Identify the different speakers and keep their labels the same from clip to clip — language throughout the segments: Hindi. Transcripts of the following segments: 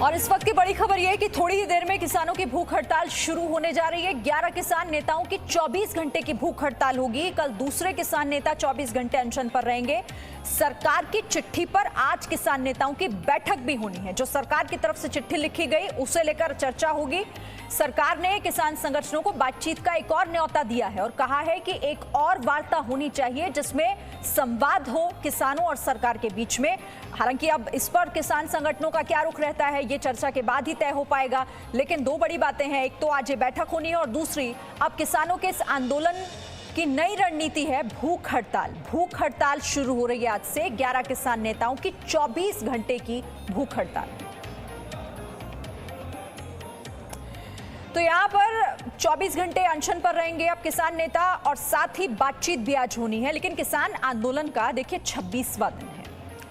Speaker 1: और इस वक्त की बड़ी खबर यह है कि थोड़ी ही देर में किसानों की भूख हड़ताल शुरू होने जा रही है। 11 किसान नेताओं की 24 घंटे की भूख हड़ताल होगी। कल दूसरे किसान नेता 24 घंटे अनशन पर रहेंगे। सरकार की चिट्ठी पर आज किसान नेताओं की बैठक भी होनी है। जो सरकार की तरफ से चिट्ठी लिखी गई उसे लेकर चर्चा होगी। सरकार ने किसान संगठनों को बातचीत का एक और न्योता दिया है और कहा है कि एक और वार्ता होनी चाहिए जिसमें संवाद हो किसानों और सरकार के बीच में। हालांकि अब इस पर किसान संगठनों का क्या रुख रहता है ये चर्चा के बाद ही तय हो पाएगा। लेकिन दो बड़ी बातें हैं, एक तो आज ये बैठक होनी है और दूसरी अब किसानों के इस आंदोलन की नई रणनीति है भूख हड़ताल। भूख हड़ताल शुरू हो रही है आज से। 11 किसान नेताओं की 24 घंटे की भूख हड़ताल। तो यहाँ पर 24 घंटे अनशन पर रहेंगे अब किसान नेता और साथ ही बातचीत भी आज होनी है। लेकिन किसान आंदोलन का देखिए 26वां दिन है।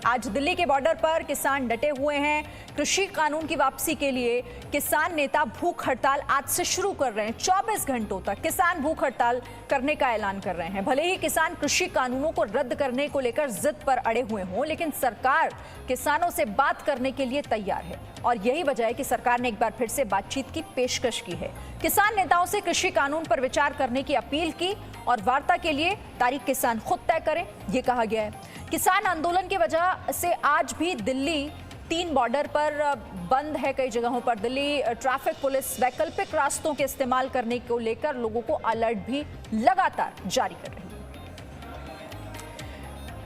Speaker 1: आज दिल्ली के बॉर्डर पर किसान डटे हुए हैं। कृषि कानून की वापसी के लिए किसान नेता भूख हड़ताल आज से शुरू कर रहे हैं। 24 घंटों तक किसान भूख हड़ताल करने का ऐलान कर रहे हैं। भले ही किसान कृषि कानूनों को रद्द करने को लेकर जिद पर अड़े हुए हों, लेकिन सरकार किसानों से बात करने के लिए तैयार है और यही वजह है कि सरकार ने एक बार फिर से बातचीत की पेशकश की है। किसान नेताओं से कृषि कानून पर विचार करने की अपील की और वार्ता के लिए तारीख किसान खुद तय करें, ये कहा गया है। किसान आंदोलन की वजह से आज भी दिल्ली 3 बॉर्डर पर बंद है। कई जगहों पर दिल्ली ट्रैफिक पुलिस वैकल्पिक रास्तों के इस्तेमाल करने को लेकर लोगों को अलर्ट भी लगातार जारी कर रही है।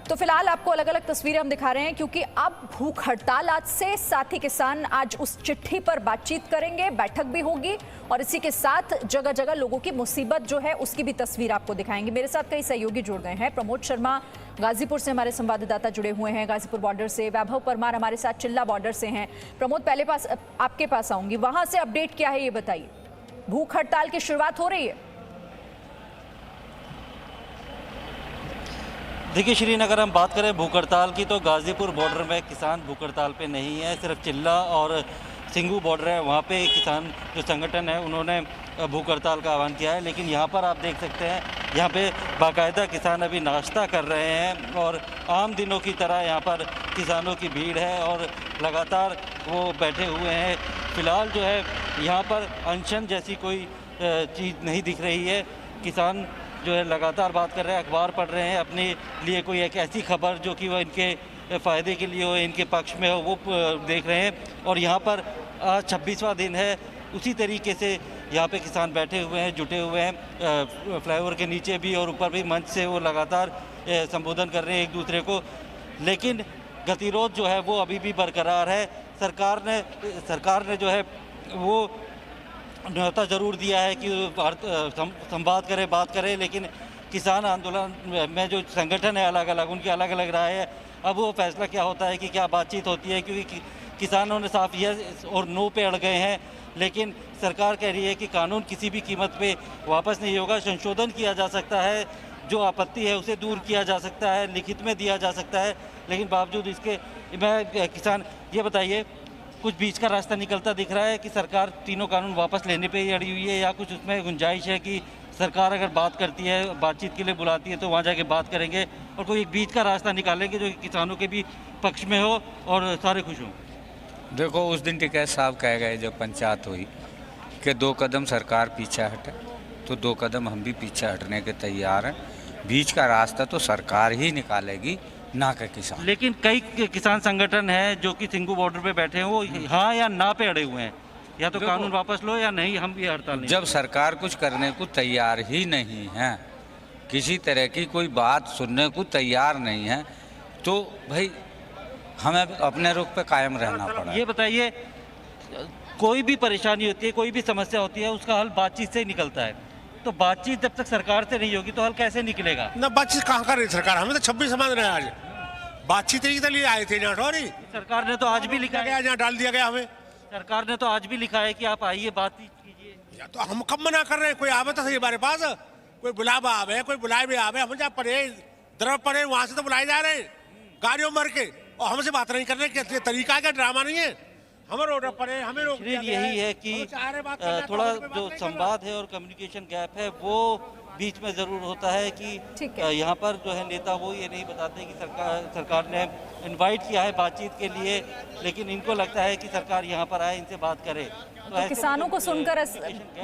Speaker 1: तो फिलहाल आपको अलग अलग तस्वीरें हम दिखा रहे हैं क्योंकि अब भूख हड़ताल आज से, साथ ही किसान आज उस चिट्ठी पर बातचीत करेंगे, बैठक भी होगी और इसी के साथ जगह जगह लोगों की मुसीबत जो है उसकी भी तस्वीर आपको दिखाएंगे। मेरे साथ कई सहयोगी जुड़ गए हैं। प्रमोद शर्मा गाजीपुर से हमारे संवाददाता जुड़े हुए हैं, गाजीपुर बॉर्डर से। वैभव परमार हमारे साथ चिल्ला बॉर्डर से हैं। प्रमोद, पहले आपके पास आऊंगी, वहां से अपडेट क्या है ये बताइए। भूख हड़ताल की शुरुआत हो रही है?
Speaker 2: देखिए श्रीनगर, हम बात करें भूख हड़ताल की तो गाजीपुर बॉर्डर में किसान भूख हड़ताल पे नहीं है। सिर्फ चिल्ला और सिंगू बॉर्डर है, वहाँ पे किसान जो संगठन है उन्होंने भूख हड़ताल का आह्वान किया है। लेकिन यहाँ पर आप देख सकते हैं, यहाँ पे बाकायदा किसान अभी नाश्ता कर रहे हैं और आम दिनों की तरह यहाँ पर किसानों की भीड़ है और लगातार वो बैठे हुए हैं। फ़िलहाल जो है यहाँ पर अनशन जैसी कोई चीज़ नहीं दिख रही है। किसान जो है लगातार बात कर रहे हैं, अखबार पढ़ रहे हैं, अपने लिए कोई एक ऐसी खबर जो कि वो इनके फ़ायदे के लिए हो, इनके पक्ष में हो, वो देख रहे हैं। और यहाँ पर आज 26वां दिन है, उसी तरीके से यहाँ पे किसान बैठे हुए हैं, जुटे हुए हैं। फ्लाईओवर के नीचे भी और ऊपर भी मंच से वो लगातार संबोधन कर रहे हैं एक दूसरे को। लेकिन गतिरोध जो है वो अभी भी बरकरार है। सरकार ने जो है वो न्योता ज़रूर दिया है कि संवाद करें, बात करें, लेकिन किसान आंदोलन में जो संगठन है अलग अलग, उनकी अलग अलग राय है। अब वो फैसला क्या होता है कि क्या बातचीत होती है, क्योंकि किसानों ने साफ यस और नो पे अड़ गए हैं। लेकिन सरकार कह रही है कि कानून किसी भी कीमत पे वापस नहीं होगा, संशोधन किया जा सकता है, जो आपत्ति है उसे दूर किया जा सकता है, लिखित में दिया जा सकता है। लेकिन बावजूद इसके मैं किसान ये बताइए, कुछ बीच का रास्ता निकलता दिख रहा है कि सरकार तीनों कानून वापस लेने पे ही अड़ी हुई है, या कुछ उसमें गुंजाइश है कि सरकार अगर बात करती है, बातचीत के लिए बुलाती है तो वहाँ जाके बात करेंगे और कोई एक बीच का रास्ता निकालेंगे जो किसानों के भी पक्ष में हो और सारे खुश हों?
Speaker 3: देखो, उस दिन टिकैत साहब कह गए जब पंचायत हुई कि 2 कदम सरकार पीछे हटे, तो 2 कदम हम भी पीछे हटने के तैयार हैं। बीच का रास्ता तो सरकार ही निकालेगी, ना के किसान।
Speaker 2: लेकिन कई किसान संगठन हैं जो कि सिंगू बॉर्डर पे बैठे हैं, वो हाँ या ना पे अड़े हुए हैं, या तो कानून वापस लो या नहीं, हम ये हड़ताल नहीं।
Speaker 3: जब सरकार कुछ करने को तैयार ही नहीं है, किसी तरह की कोई बात सुनने को तैयार नहीं है, तो भाई हमें अपने रुख पे कायम रहना पड़ा।
Speaker 2: ये बताइए, कोई भी परेशानी होती है, कोई भी समस्या होती है, उसका हल बातचीत से ही निकलता है। तो बातचीत जब तक सरकार से नहीं होगी तो हल कैसे निकलेगा?
Speaker 4: ना बातचीत कहाँ कर रही सरकार? हमें तो 26 समझ रहे हैं। आज बातचीत ही के लिए आए थे यहाँ। सॉरी,
Speaker 2: सरकार ने तो आज भी लिखा है,
Speaker 4: यहाँ डाल दिया गया हमें।
Speaker 2: सरकार ने तो आज भी लिखा है कि आप आइए, बातचीत कीजिए।
Speaker 4: या तो हम कब मना कर रहे हैं? कोई आवे तो सही हमारे पास, कोई बुलावा आवे, कोई बुलाए भी आवे, हम जहाँ पड़े द्रव पड़े वहाँ से तो बुलाए जा रहे हैं गाड़ियों मर के, और हमसे बात नहीं करने के तरीका का ड्रामा नहीं है। हमें रोड पड़े, हमें रोक दिया गया
Speaker 2: यही है कि थोड़ा जो संवाद है और कम्युनिकेशन गैप है वो बीच में ज़रूर होता है कि
Speaker 1: ठीक है।
Speaker 2: यहाँ पर जो है नेता वो ये नहीं बताते कि सरकार ने इनवाइट किया है बातचीत के लिए, लेकिन इनको लगता है कि सरकार यहाँ पर आए, इनसे बात करे।
Speaker 1: तो किसानों को सुनकर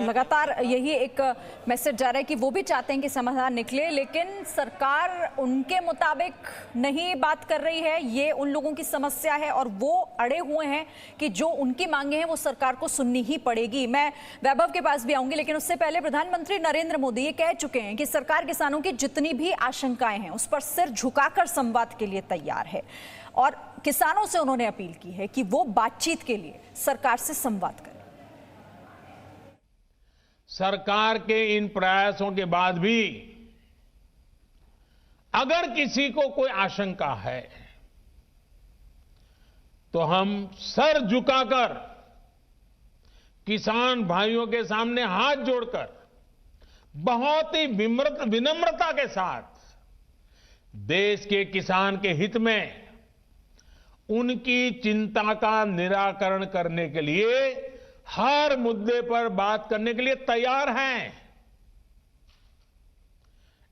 Speaker 1: लगातार यही एक मैसेज जा रहा है कि वो भी चाहते हैं कि समाधान निकले, लेकिन सरकार उनके मुताबिक नहीं बात कर रही है। ये उन लोगों की समस्या है और वो अड़े हुए हैं कि जो उनकी मांगे हैं वो सरकार को सुननी ही पड़ेगी। मैं वैभव के पास भी आऊंगी, लेकिन उससे पहले प्रधानमंत्री नरेंद्र मोदी ये कह चुके हैं कि सरकार किसानों की जितनी भी आशंकाएं हैं उस पर सिर झुकाकर संवाद के लिए तैयार है और किसानों से उन्होंने अपील की है कि वो बातचीत के लिए सरकार से संवाद करें।
Speaker 5: सरकार के इन प्रयासों के बाद भी अगर किसी को कोई आशंका है तो हम सर झुकाकर किसान भाइयों के सामने हाथ जोड़कर बहुत ही विनम्रता के साथ देश के किसान के हित में उनकी चिंता का निराकरण करने के लिए हर मुद्दे पर बात करने के लिए तैयार हैं।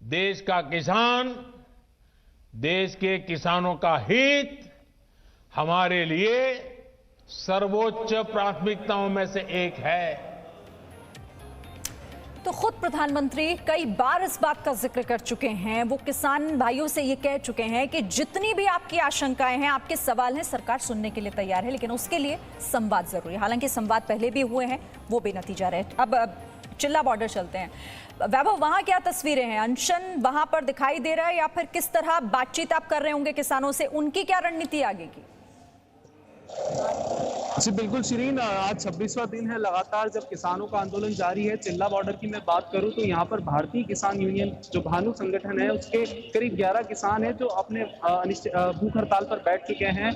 Speaker 5: देश का किसान, देश के किसानों का हित हमारे लिए सर्वोच्च प्राथमिकताओं में से एक है।
Speaker 1: तो खुद प्रधानमंत्री कई बार इस बात का जिक्र कर चुके हैं। वो किसान भाइयों से ये कह चुके हैं कि जितनी भी आपकी आशंकाएं हैं, आपके सवाल हैं, सरकार सुनने के लिए तैयार है, लेकिन उसके लिए संवाद जरूरी है। हालांकि संवाद पहले भी हुए हैं, वो बेनतीजा रहे। अब चिल्ला बॉर्डर चलते हैं। वैभव, वहां क्या तस्वीरें हैं? अनशन वहां पर दिखाई दे रहा है या फिर किस तरह बातचीत आप कर रहे होंगे किसानों से? उनकी क्या रणनीति आगे की?
Speaker 6: जी बिल्कुल शिरीन, आज 26वां दिन है लगातार जब किसानों का आंदोलन जारी है। चिल्ला बॉर्डर की मैं बात करूं तो यहाँ पर भारतीय किसान यूनियन जो भानु संगठन है उसके करीब 11 किसान हैं जो अपने भूख हड़ताल पर बैठ चुके हैं।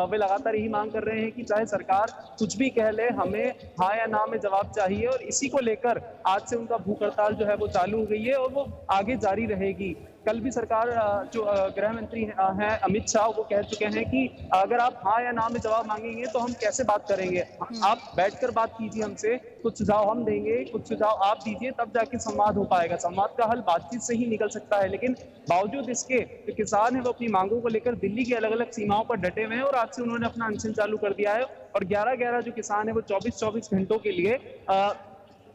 Speaker 6: वे लगातार यही मांग कर रहे हैं कि चाहे सरकार कुछ भी कह ले, हमें हाँ या ना में जवाब चाहिए और इसी को लेकर आज से उनका भूख हड़ताल जो है वो चालू हो गई है और वो आगे जारी रहेगी। कल भी सरकार जो गृह मंत्री हैं अमित शाह, वो कह चुके हैं कि अगर आप हाँ या ना में जवाब मांगेंगे तो हम कैसे बात करेंगे, आप बैठकर बात कीजिए हमसे, कुछ सुझाव हम देंगे, कुछ सुझाव आप दीजिए, तब जाके संवाद हो पाएगा। संवाद का हल बातचीत से ही निकल सकता है। लेकिन बावजूद इसके जो किसान है वो अपनी मांगों को लेकर दिल्ली की अलग अलग सीमाओं पर डटे हुए हैं और आज से उन्होंने अपना अनशन चालू कर दिया है और 11-11 जो किसान है वो 24-24 घंटों के लिए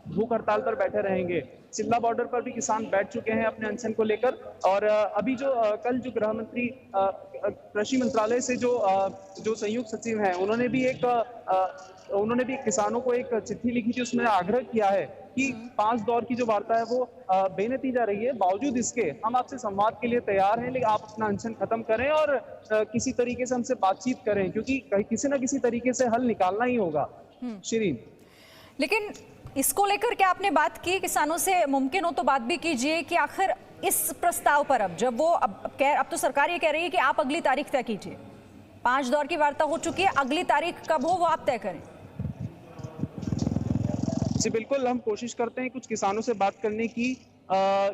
Speaker 6: भूख हड़ताल पर बैठे रहेंगे। चिल्ला बॉर्डर पर भी किसान बैठ चुके हैं अपने अनशन को लेकर और अभी जो कल जो गृह मंत्री कृषि मंत्रालय से जो संयुक्त सचिव हैं उन्होंने भी किसानों को एक चिट्ठी लिखी थी। उसमें आग्रह किया है कि 5 दौर की जो वार्ता है वो बेनतीजा रही है। बावजूद इसके हम आपसे संवाद के लिए तैयार हैं, लेकिन आप अपना अनशन खत्म करें और किसी तरीके से हमसे बातचीत करें, क्योंकि किसी न किसी तरीके से हल निकालना ही होगा। शिरीन,
Speaker 1: लेकिन इसको लेकर क्या आपने बात की किसानों से? मुमकिन हो तो बात भी कीजिए कि आखिर इस प्रस्ताव पर अब जब वो अब तो सरकार ये कह रही है कि आप अगली तारीख तय कीजिए। 5 दौर की वार्ता हो चुकी है, अगली तारीख कब हो वो आप तय करें।
Speaker 6: जी बिल्कुल, हम कोशिश करते हैं कुछ किसानों से बात करने की।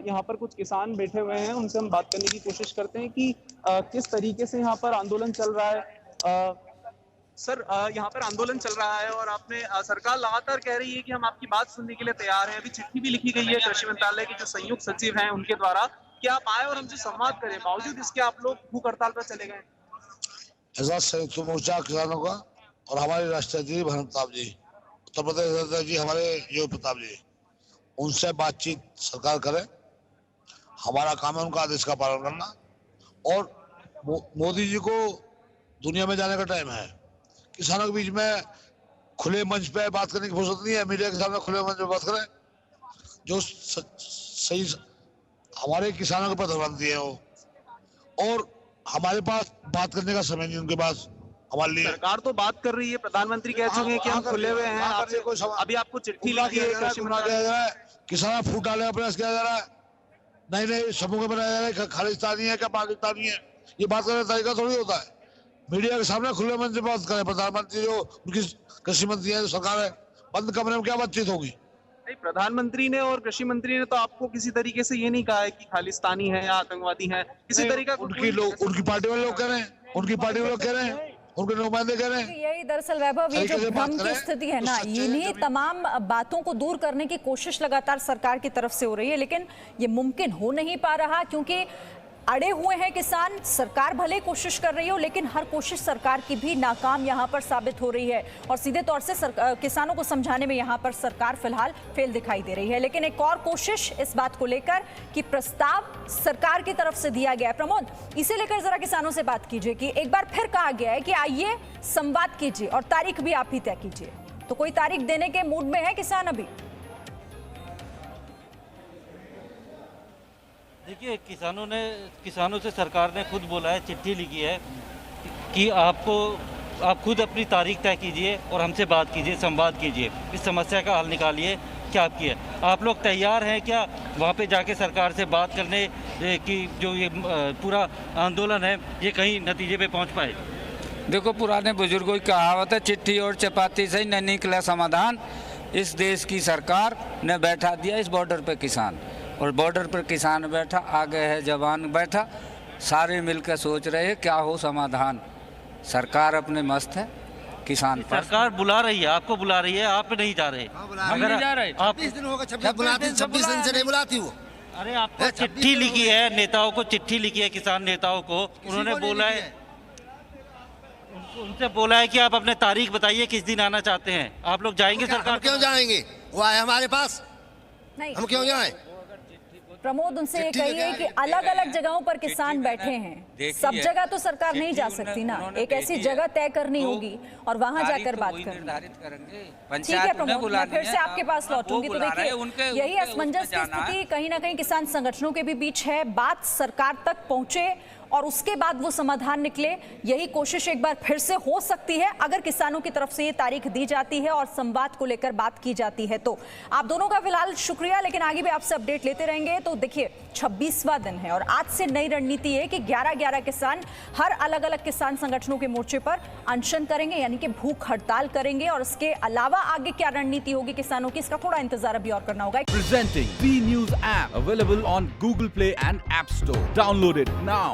Speaker 6: यहाँ पर कुछ किसान बैठे हुए हैं, उनसे हम बात करने की कोशिश करते हैं कि किस तरीके से यहाँ पर आंदोलन चल रहा है। सर, यहाँ पर आंदोलन चल रहा है और आपने सरकार लगातार कह रही है कि हम आपकी बात सुनने के लिए तैयार हैं। अभी चिट्ठी भी लिखी गई है कृषि मंत्रालय के जो संयुक्त सचिव हैं उनके द्वारा कि आप आए और हमसे संवाद करें। बावजूद इसके आप लोग भूख हड़ताल पर चले गए।
Speaker 7: ऐसा संयुक्त मोर्चा किसानों का और हमारे राष्ट्रीय अध्यक्ष भानु प्रताप जी, उत्तर प्रदेश अध्यक्ष जी हमारे योगी प्रताप जी, उनसे बातचीत सरकार करे। हमारा काम है उनका आदेश का पालन करना और मोदी जी को दुनिया में जाने का टाइम है। किसानों के बीच में खुले मंच पे बात करने की फुर्सत नहीं है। मीडिया के सामने खुले मंच पे बात करें, जो सही हमारे किसानों के प्रधानमंत्री है वो, और हमारे पास बात करने का समय नहीं उनके पास हमारे लिए।
Speaker 6: सरकार तो बात कर रही है, प्रधानमंत्री कह चुके हैं कि हम खुले हुए हैं। अभी आपको चिट्ठी लिखी है कृषि मंत्रालय,
Speaker 7: किसान फूट डालने का प्रयास किया जा रहा है। नहीं समूह बनाया जा रहा है, खालिस्तानी है क्या पाकिस्तानी है, ये बात करने का तरीका थोड़ी होता है। मीडिया के सामने खुले मन से बात करें। प्रधानमंत्री जो उनकी कृषि मंत्री है, जो सरकार है, बंद कमरे में क्या बातचीत होगी?
Speaker 6: प्रधानमंत्री ने और कृषि मंत्री ने तो आपको किसी तरीके से ये नहीं कहा है कि खालिस्तानी है या आतंकवादी है, किसी तरीका
Speaker 7: उनकी पार्टी वाले लोग कह रहे हैं, उनकी पार्टी वाले लोग कह रहे हैं उनके नुमाइंदे कह रहे हैं।
Speaker 1: यही दरअसल वैभव, ये जो
Speaker 7: तरीके से बात
Speaker 1: भ्रम की
Speaker 7: करें,
Speaker 1: स्थिति है
Speaker 7: तो
Speaker 1: ना,
Speaker 7: सच्चाई
Speaker 1: इन्हीं
Speaker 7: है तभी।
Speaker 1: तमाम बातों को दूर करने की कोशिश लगातार सरकार की तरफ से हो रही है, लेकिन ये मुमकिन हो नहीं पा रहा क्योंकि अड़े हुए हैं किसान। सरकार भले कोशिश कर रही हो, लेकिन हर कोशिश सरकार की भी नाकाम यहाँ पर साबित हो रही है और सीधे तौर से किसानों को समझाने में यहाँ पर सरकार फिलहाल फेल दिखाई दे रही है। लेकिन एक और कोशिश इस बात को लेकर कि प्रस्ताव सरकार की तरफ से दिया गया है। प्रमोद, इसे लेकर जरा किसानों से बात कीजिए कि एक बार फिर कहा गया है कि आइए संवाद कीजिए और तारीख भी आप ही तय कीजिए, तो कोई तारीख देने के मूड में है किसान अभी?
Speaker 2: देखिए, किसानों से सरकार ने खुद बोला है, चिट्ठी लिखी है कि आप खुद अपनी तारीख तय कीजिए और हमसे बात कीजिए, संवाद कीजिए, इस समस्या का हल निकालिए। क्या आपकी है? आप लोग तैयार हैं क्या वहाँ पे जाके सरकार से बात करने की जो ये पूरा आंदोलन है ये कहीं नतीजे पे पहुँच पाए?
Speaker 3: देखो, पुराने बुजुर्गों की कहावत है, चिट्ठी और चपाती से ही न निकला समाधान। इस देश की सरकार ने बैठा दिया इस बॉर्डर पे किसान, और बॉर्डर पर किसान बैठा, आगे है जवान बैठा, सारे मिलकर सोच रहे हैं क्या हो समाधान। सरकार अपने मस्त है, किसान पर।
Speaker 2: सरकार बुला रही है, आपको बुला रही है, आप नहीं जा रहे।
Speaker 3: हम नहीं जा रहे।
Speaker 2: आप
Speaker 8: 26 दिन होगा, 26 दिन से नहीं बुलाती वो।
Speaker 2: अरे आपको चिट्ठी लिखी है, नेताओं को चिट्ठी लिखी है, किसान नेताओं को, उन्होंने बोला है, उनसे बोला है कि आप अपने तारीख बताइए किस दिन आना चाहते हैं। आप लोग जाएंगे सरकार?
Speaker 8: हम क्यों जाएंगे? वो आए हमारे पास,
Speaker 1: नहीं,
Speaker 8: हम क्यों जाएं?
Speaker 1: प्रमोद, उनसे ये
Speaker 8: चिट्ठी
Speaker 1: कहिए
Speaker 8: लगा
Speaker 1: कि
Speaker 8: है,
Speaker 1: अलग अलग जगहों पर किसान बैठे हैं, सब जगह तो सरकार नहीं जा सकती ना, एक ऐसी जगह तय करनी होगी और वहां जाकर बात करनी।
Speaker 3: निर्धारित करेंगे।
Speaker 1: ठीक है प्रमोद, मैं फिर से आपके पास लौटूंगी। तो देखिए, यही असमंजस की स्थिति कहीं ना कहीं किसान संगठनों के भी बीच है। बात सरकार तक पहुंचे और उसके बाद वो समाधान निकले, यही कोशिश एक बार फिर से हो सकती है अगर किसानों की तरफ से ये तारीख दी जाती है और संवाद को लेकर बात की जाती है। तो आप दोनों का फिलहाल शुक्रिया, लेकिन आगे भी आपसे अपडेट लेते रहेंगे। तो देखिए, 26वां दिन है और आज से नई रणनीति है कि 11-11 किसान हर अलग अलग किसान संगठनों के मोर्चे पर अनशन करेंगे, यानी कि भूख हड़ताल करेंगे। और इसके अलावा आगे क्या रणनीति होगी किसानों की, इसका थोड़ा इंतजार अभी और करना होगा।
Speaker 9: Presenting V News app available on Google Play and App Store. Download it now.